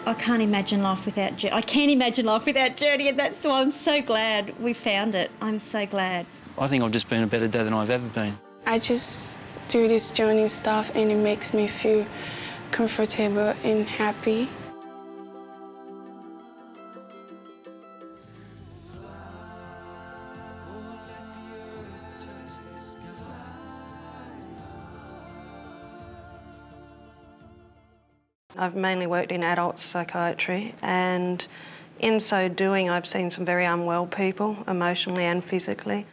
I can't imagine life without Journey. I can't imagine life without Journey, and that's why I'm so glad we found it. I'm so glad. I think I've just been a better dad than I've ever been. I just do this Journey stuff and it makes me feel comfortable and happy. I've mainly worked in adult psychiatry, and in so doing I've seen some very unwell people, emotionally and physically.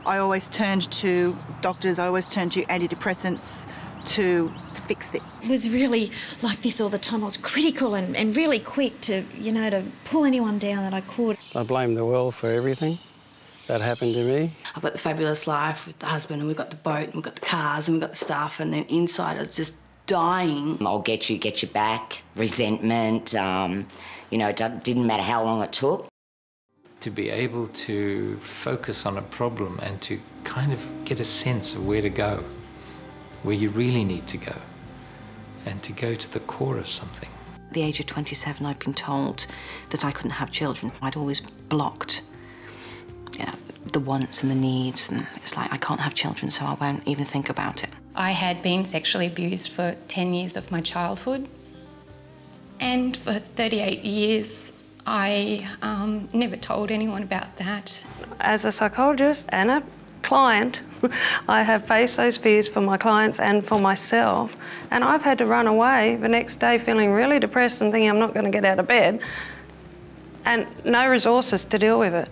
I always turned to doctors, I always turned to antidepressants to fix it. It was really like this all the time. I was critical and really quick to, you know, to pull anyone down that I could. I blame the world for everything that happened to me. I've got the fabulous life with the husband, and we've got the boat, and we've got the cars, and we've got the stuff, and then inside it's just dying. I'll get you back, resentment, you know, it didn't matter how long it took. To be able to focus on a problem and to kind of get a sense of where to go, where you really need to go, and to go to the core of something. At the age of 27, I'd been told that I couldn't have children. I'd always blocked the wants and the needs, and it's like, I can't have children, so I won't even think about it. I had been sexually abused for 10 years of my childhood, and for 38 years I never told anyone about that. As a psychologist and a client, I have faced those fears for my clients and for myself, and I've had to run away the next day feeling really depressed and thinking I'm not going to get out of bed, and no resources to deal with it,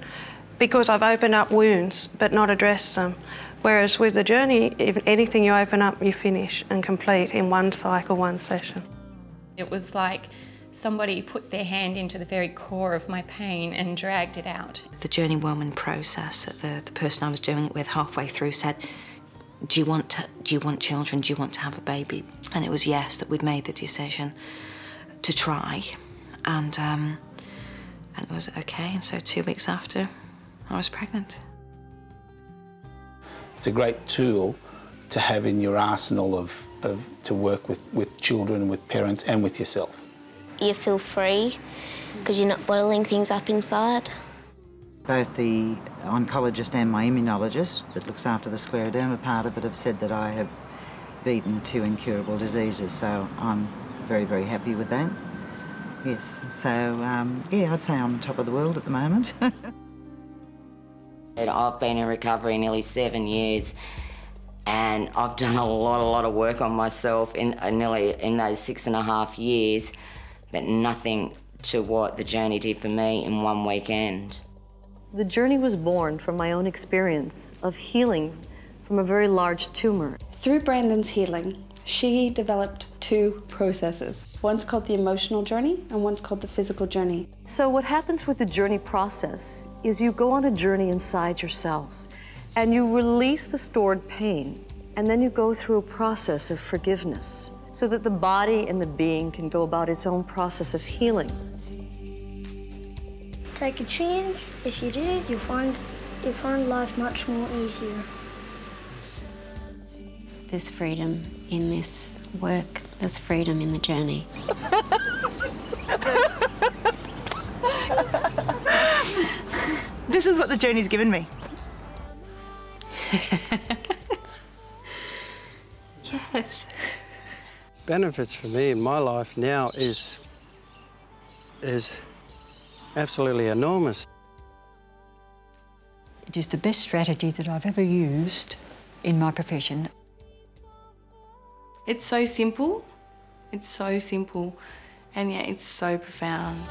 because I've opened up wounds but not addressed them. Whereas with the Journey, if anything you open up, you finish and complete in one cycle, one session. It was like somebody put their hand into the very core of my pain and dragged it out. The Journey Woman process, the person I was doing it with halfway through said, do you want children? Do you want to have a baby? And it was yes that we'd made the decision to try. And it was okay, and so 2 weeks after, I was pregnant. It's a great tool to have in your arsenal to work with children, with parents and with yourself. You feel free because you're not bottling things up inside. Both the oncologist and my immunologist that looks after the scleroderma part of it have said that I have beaten 2 incurable diseases, so I'm very, very happy with that. Yes, so yeah, I'd say I'm on top of the world at the moment. I've been in recovery nearly 7 years, and I've done a lot of work on myself in those 6.5 years, but nothing to what the Journey did for me in 1 weekend. The Journey was born from my own experience of healing from a very large tumour. Through Brandon's healing, she developed 2 processes. One's called the emotional journey and one's called the physical journey. So what happens with the Journey process is you go on a journey inside yourself and you release the stored pain, and then you go through a process of forgiveness so that the body and the being can go about its own process of healing. Take a chance. If you do, you'll find life much more easier. There's freedom in this work. There's freedom in the Journey. This is what the Journey's given me. Yes. Benefits for me in my life now is absolutely enormous. It is the best strategy that I've ever used in my profession. It's so simple, and yet it's so profound.